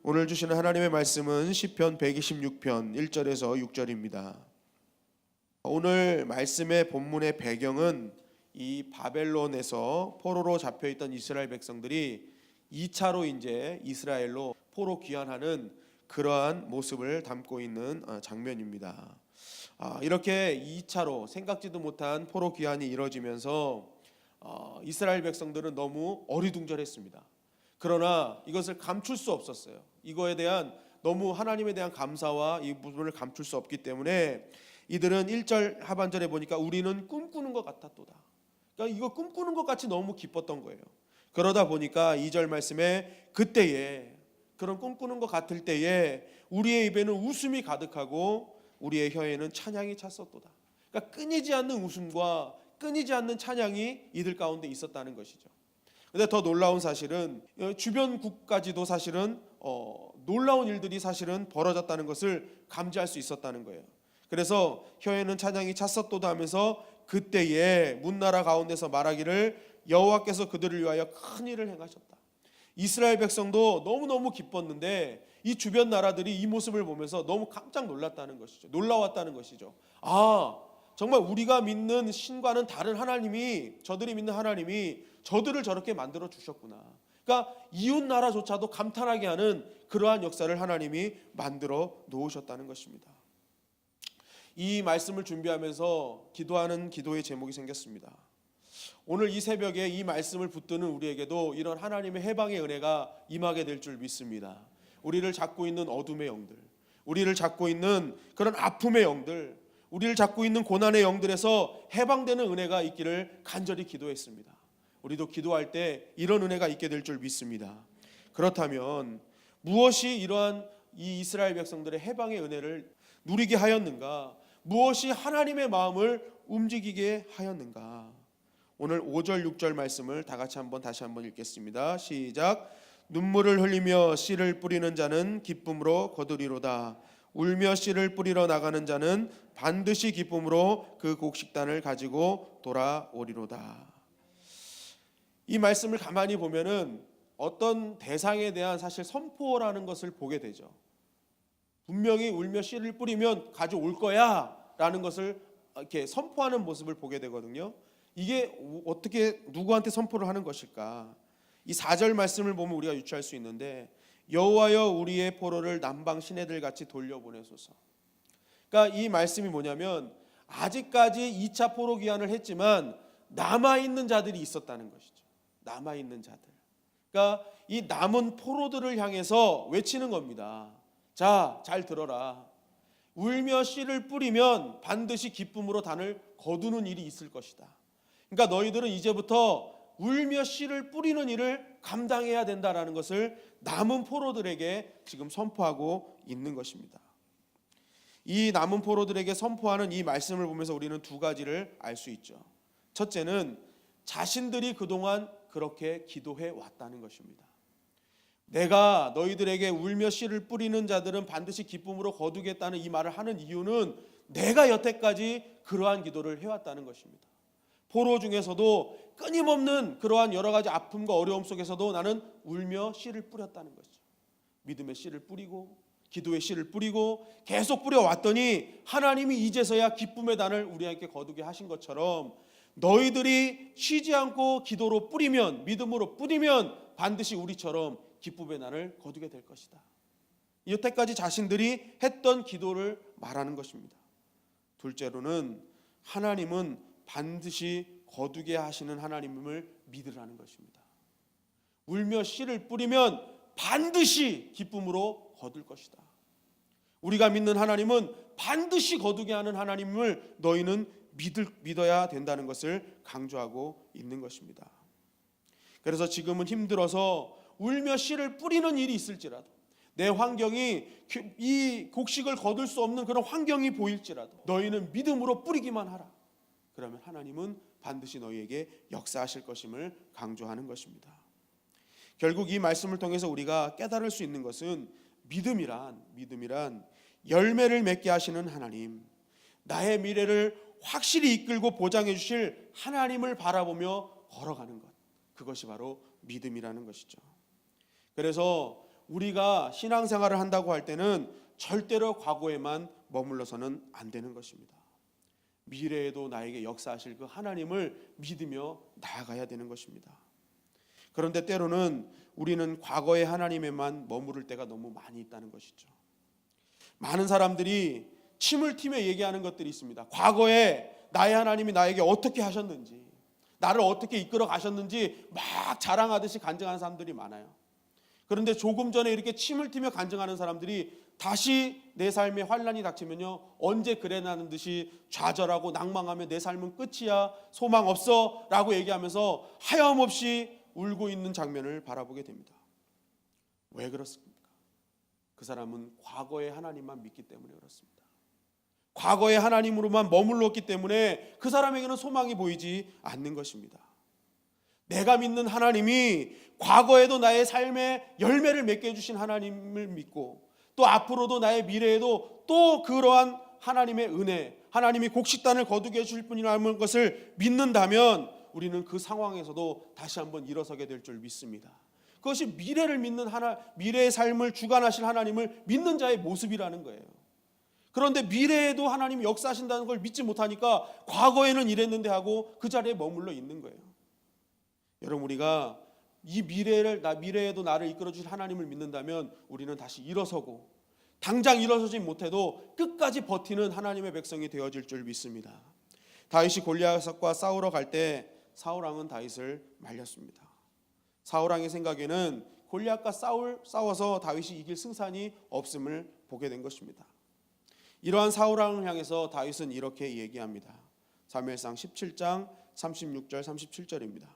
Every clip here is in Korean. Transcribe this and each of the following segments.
오늘 주시는 하나님의 말씀은 시편 126편 1절에서 6절입니다. 오늘 말씀의 본문의 배경은 이 바벨론에서 포로로 잡혀있던 이스라엘 백성들이 2차로 이제 이스라엘로 포로 귀환하는 그러한 모습을 담고 있는 장면입니다. 이렇게 2차로 생각지도 못한 포로 귀환이 이루어지면서 이스라엘 백성들은 너무 어리둥절했습니다. 그러나 이것을 감출 수 없었어요. 이거에 대한 너무 하나님에 대한 감사와 이 부분을 감출 수 없기 때문에 이들은 1절 하반절에 보니까 우리는 꿈꾸는 것 같았도다. 그러니까 이거 꿈꾸는 것 같이 너무 기뻤던 거예요. 그러다 보니까 2절 말씀에 그때에 그런 꿈꾸는 것 같을 때에 우리의 입에는 웃음이 가득하고 우리의 혀에는 찬양이 찼었도다. 그러니까 끊이지 않는 웃음과 끊이지 않는 찬양이 이들 가운데 있었다는 것이죠. 근데 더 놀라운 사실은 주변국까지도 사실은 놀라운 일들이 사실은 벌어졌다는 것을 감지할 수 있었다는 거예요. 그래서 혀에는 찬양이 찼었도다 하면서 그때에 문나라 가운데서 말하기를 여호와께서 그들을 위하여 큰 일을 행하셨다. 이스라엘 백성도 너무너무 기뻤는데 이 주변 나라들이 이 모습을 보면서 너무 깜짝 놀랐다는 것이죠. 놀라웠다는 것이죠. 정말 우리가 믿는 신과는 다른 하나님이, 저들이 믿는 하나님이 저들을 저렇게 만들어 주셨구나. 그러니까 이웃 나라조차도 감탄하게 하는 그러한 역사를 하나님이 만들어 놓으셨다는 것입니다. 이 말씀을 준비하면서 기도하는 기도의 제목이 생겼습니다. 오늘 이 새벽에 이 말씀을 붙드는 우리에게도 이런 하나님의 해방의 은혜가 임하게 될 줄 믿습니다. 우리를 잡고 있는 어둠의 영들, 우리를 잡고 있는 그런 아픔의 영들, 우리를 잡고 있는 고난의 영들에서 해방되는 은혜가 있기를 간절히 기도했습니다. 우리도 기도할 때 이런 은혜가 있게 될 줄 믿습니다. 그렇다면 무엇이 이러한 이 이스라엘 백성들의 해방의 은혜를 누리게 하였는가? 무엇이 하나님의 마음을 움직이게 하였는가? 오늘 5절 6절 말씀을 다 같이 다시 한번 읽겠습니다. 시작. 눈물을 흘리며 씨를 뿌리는 자는 기쁨으로 거두리로다. 울며 씨를 뿌리러 나가는 자는 반드시 기쁨으로 그 곡식단을 가지고 돌아오리로다. 이 말씀을 가만히 보면은 어떤 대상에 대한 사실 선포라는 것을 보게 되죠. 분명히 울며 씨를 뿌리면 가져올 거야 라는 것을 이렇게 선포하는 모습을 보게 되거든요. 이게 어떻게 누구한테 선포를 하는 것일까? 이 4절 말씀을 보면 우리가 유추할 수 있는데 여호와여 우리의 포로를 남방 시내들 같이 돌려보내소서. 그러니까 이 말씀이 뭐냐면 아직까지 2차 포로 귀환을 했지만 남아있는 자들이 있었다는 것이죠. 남아있는 자들. 그러니까 이 남은 포로들을 향해서 외치는 겁니다. 자, 잘 들어라. 울며 씨를 뿌리면 반드시 기쁨으로 단을 거두는 일이 있을 것이다. 그러니까 너희들은 이제부터 울며 씨를 뿌리는 일을 감당해야 된다라는 것을 남은 포로들에게 지금 선포하고 있는 것입니다. 이 남은 포로들에게 선포하는 이 말씀을 보면서 우리는 두 가지를 알 수 있죠. 첫째는 자신들이 그동안 그렇게 기도해 왔다는 것입니다. 내가 너희들에게 울며 씨를 뿌리는 자들은 반드시 기쁨으로 거두겠다는 이 말을 하는 이유는 내가 여태까지 그러한 기도를 해왔다는 것입니다. 포로 중에서도 끊임없는 그러한 여러 가지 아픔과 어려움 속에서도 나는 울며 씨를 뿌렸다는 것이죠. 믿음의 씨를 뿌리고 기도의 씨를 뿌리고 계속 뿌려왔더니 하나님이 이제서야 기쁨의 단을 우리에게 거두게 하신 것처럼 너희들이 쉬지 않고 기도로 뿌리면, 믿음으로 뿌리면 반드시 우리처럼 기쁨의 단을 거두게 될 것이다. 여태까지 자신들이 했던 기도를 말하는 것입니다. 둘째로는 하나님은 반드시 거두게 하시는 하나님을 믿으라는 것입니다. 울며 씨를 뿌리면 반드시 기쁨으로 거둘 것이다. 우리가 믿는 하나님은 반드시 거두게 하는 하나님을 너희는 믿어야 된다는 것을 강조하고 있는 것입니다. 그래서 지금은 힘들어서 울며 씨를 뿌리는 일이 있을지라도, 내 환경이 이 곡식을 거둘 수 없는 그런 환경이 보일지라도 너희는 믿음으로 뿌리기만 하라. 그러면 하나님은 반드시 너희에게 역사하실 것임을 강조하는 것입니다. 결국 이 말씀을 통해서 우리가 깨달을 수 있는 것은 믿음이란 열매를 맺게 하시는 하나님, 나의 미래를 확실히 이끌고 보장해 주실 하나님을 바라보며 걸어가는 것, 그것이 바로 믿음이라는 것이죠. 그래서 우리가 신앙생활을 한다고 할 때는 절대로 과거에만 머물러서는 안 되는 것입니다. 미래에도 나에게 역사하실 그 하나님을 믿으며 나아가야 되는 것입니다. 그런데 때로는 우리는 과거의 하나님에만 머무를 때가 너무 많이 있다는 것이죠. 많은 사람들이 침을 튀며 얘기하는 것들이 있습니다. 과거에 나의 하나님이 나에게 어떻게 하셨는지, 나를 어떻게 이끌어 가셨는지 막 자랑하듯이 간증하는 사람들이 많아요. 그런데 조금 전에 이렇게 침을 튀며 간증하는 사람들이 다시 내 삶에 환난이 닥치면요, 언제 그래나는 듯이 좌절하고 낭망하며 내 삶은 끝이야, 소망 없어 라고 얘기하면서 하염없이 울고 있는 장면을 바라보게 됩니다. 왜 그렇습니까? 그 사람은 과거의 하나님만 믿기 때문에 그렇습니다. 과거의 하나님으로만 머물렀기 때문에 그 사람에게는 소망이 보이지 않는 것입니다. 내가 믿는 하나님이 과거에도 나의 삶에 열매를 맺게 해주신 하나님을 믿고, 또 앞으로도 나의 미래에도 또 그러한 하나님의 은혜, 하나님이 곡식단을 거두게 해줄 뿐이라는 것을 믿는다면 우리는 그 상황에서도 다시 한번 일어서게 될 줄 믿습니다. 그것이 미래를 믿는 미래의 삶을 주관하실 하나님을 믿는 자의 모습이라는 거예요. 그런데 미래에도 하나님이 역사하신다는 걸 믿지 못하니까 과거에는 이랬는데 하고 그 자리에 머물러 있는 거예요. 여러분, 우리가 이 미래에도 나를 이끌어 주실 하나님을 믿는다면 우리는 다시 일어서고, 당장 일어서지 못해도 끝까지 버티는 하나님의 백성이 되어질 줄 믿습니다. 다윗이 골리앗과 싸우러 갈 때 사울왕은 다윗을 말렸습니다. 사울왕의 생각에는 골리앗과 싸워서 다윗이 이길 승산이 없음을 보게 된 것입니다. 이러한 사울왕을 향해서 다윗은 이렇게 얘기합니다. 사무엘상 17장 36절 37절입니다.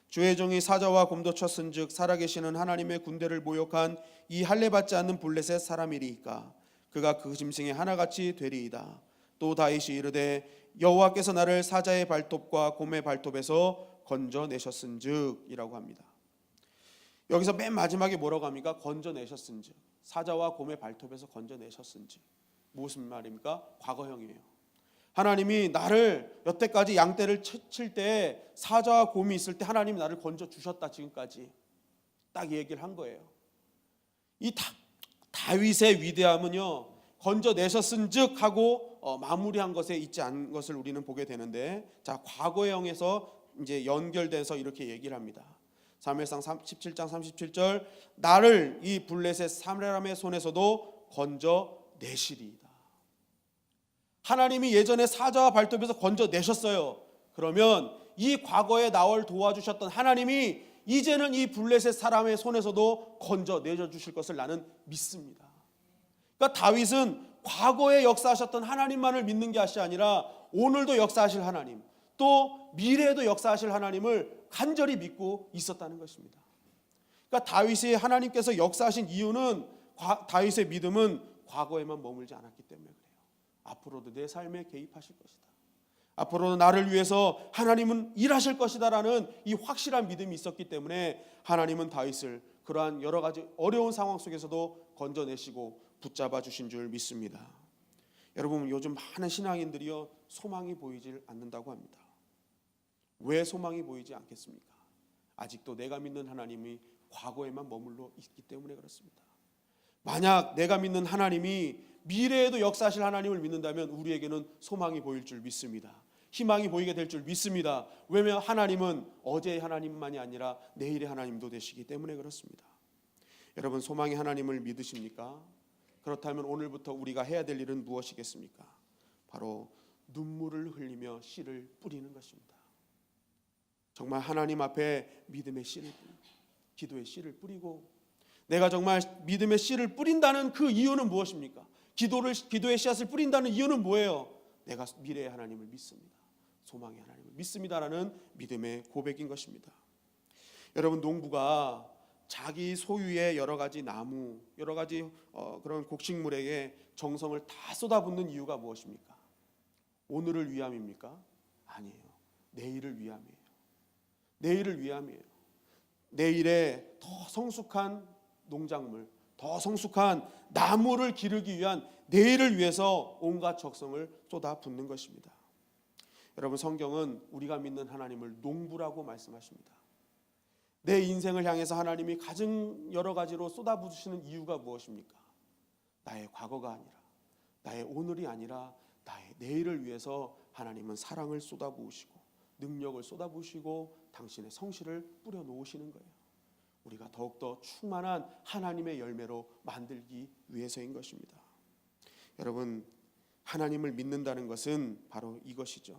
주의 종이 사자와 곰도 쳤은즉 살아계시는 하나님의 군대를 모욕한 이 할례받지 않는 블레셋 사람이리이까 그가 그 짐승의 하나같이 되리이다. 또 다윗이 이르되 여호와께서 나를 사자의 발톱과 곰의 발톱에서 건져내셨은즉 이라고 합니다. 여기서 맨 마지막에 뭐라고 합니까? 건져내셨은즉, 사자와 곰의 발톱에서 건져내셨은즉. 무슨 말입니까? 과거형이에요. 하나님이 나를 여태까지 양떼를 칠 때 사자와 곰이 있을 때 하나님이 나를 건져 주셨다. 지금까지 딱 얘기를 한 거예요. 이 다윗의 위대함은요, 건져내셨은즉 하고 마무리한 것에 있지 않은 것을 우리는 보게 되는데, 자, 과거형에서 이제 연결돼서 이렇게 얘기를 합니다. 사무엘상 17장 37절, 나를 이 블레셋 사람의 손에서도 건져내시리이다. 하나님이 예전에 사자와 발톱에서 건져내셨어요. 그러면 이 과거에 나를 도와주셨던 하나님이 이제는 이 블레셋 사람의 손에서도 건져내줘 주실 것을 나는 믿습니다. 그러니까 다윗은 과거에 역사하셨던 하나님만을 믿는 것이 아니라 오늘도 역사하실 하나님, 또 미래에도 역사하실 하나님을 간절히 믿고 있었다는 것입니다. 그러니까 다윗이 하나님께서 역사하신 이유는, 다윗의 믿음은 과거에만 머물지 않았기 때문에 그래요. 앞으로도 내 삶에 개입하실 것이다. 앞으로도 나를 위해서 하나님은 일하실 것이다 라는 이 확실한 믿음이 있었기 때문에 하나님은 다윗을 그러한 여러 가지 어려운 상황 속에서도 건져내시고 붙잡아 주신 줄 믿습니다. 여러분, 요즘 많은 신앙인들이요, 소망이 보이질 않는다고 합니다. 왜 소망이 보이지 않겠습니까? 아직도 내가 믿는 하나님이 과거에만 머물러 있기 때문에 그렇습니다. 만약 내가 믿는 하나님이 미래에도 역사하실 하나님을 믿는다면 우리에게는 소망이 보일 줄 믿습니다. 희망이 보이게 될 줄 믿습니다. 왜냐하면 하나님은 어제의 하나님만이 아니라 내일의 하나님도 되시기 때문에 그렇습니다. 여러분, 소망의 하나님을 믿으십니까? 그렇다면 오늘부터 우리가 해야 될 일은 무엇이겠습니까? 바로 눈물을 흘리며 씨를 뿌리는 것입니다. 정말 하나님 앞에 믿음의 씨를 뿌리고, 기도의 씨를 뿌리고, 내가 정말 믿음의 씨를 뿌린다는 그 이유는 무엇입니까? 기도의 씨앗을 뿌린다는 이유는 뭐예요? 내가 미래의 하나님을 믿습니다. 소망의 하나님을 믿습니다라는 믿음의 고백인 것입니다. 여러분, 농부가 자기 소유의 여러 가지 나무, 여러 가지 그런 곡식물에게 정성을 다 쏟아붓는 이유가 무엇입니까? 오늘을 위함입니까? 아니에요. 내일을 위함이에요. 내일을 위함이에요. 내일에 더 성숙한 농작물, 더 성숙한 나무를 기르기 위한 내일을 위해서 온갖 적성을 쏟아붓는 것입니다. 여러분, 성경은 우리가 믿는 하나님을 농부라고 말씀하십니다. 내 인생을 향해서 하나님이 가장 여러 가지로 쏟아부으시는 이유가 무엇입니까? 나의 과거가 아니라, 나의 오늘이 아니라 나의 내일을 위해서 하나님은 사랑을 쏟아부으시고 능력을 쏟아부으시고 당신의 성실을 뿌려놓으시는 거예요. 우리가 더욱더 충만한 하나님의 열매로 만들기 위해서인 것입니다. 여러분, 하나님을 믿는다는 것은 바로 이것이죠.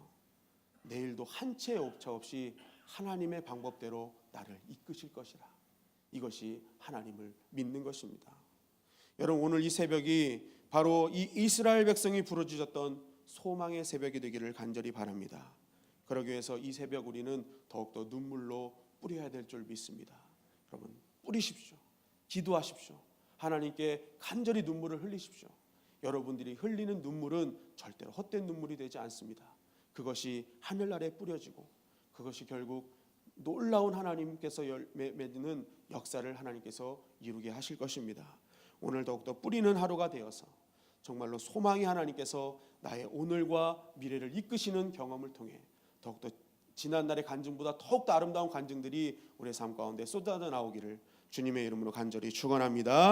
내일도 한 채의 오차 없이 하나님의 방법대로 나를 이끄실 것이라. 이것이 하나님을 믿는 것입니다. 여러분, 오늘 이 새벽이 바로 이 이스라엘 백성이 부르짖었던 소망의 새벽이 되기를 간절히 바랍니다. 그러기 위해서 이 새벽 우리는 더욱더 눈물로 뿌려야 될 줄 믿습니다. 여러분, 뿌리십시오. 기도하십시오. 하나님께 간절히 눈물을 흘리십시오. 여러분들이 흘리는 눈물은 절대로 헛된 눈물이 되지 않습니다. 그것이 하늘나라에 뿌려지고 그것이 결국 놀라운 하나님께서 맺는 역사를 하나님께서 이루게 하실 것입니다. 오늘 더욱더 뿌리는 하루가 되어서 정말로 소망의 하나님께서 나의 오늘과 미래를 이끄시는 경험을 통해 더욱더 지난날의 간증보다 더욱더 아름다운 간증들이 우리의 삶 가운데 쏟아져 나오기를 주님의 이름으로 간절히 축원합니다.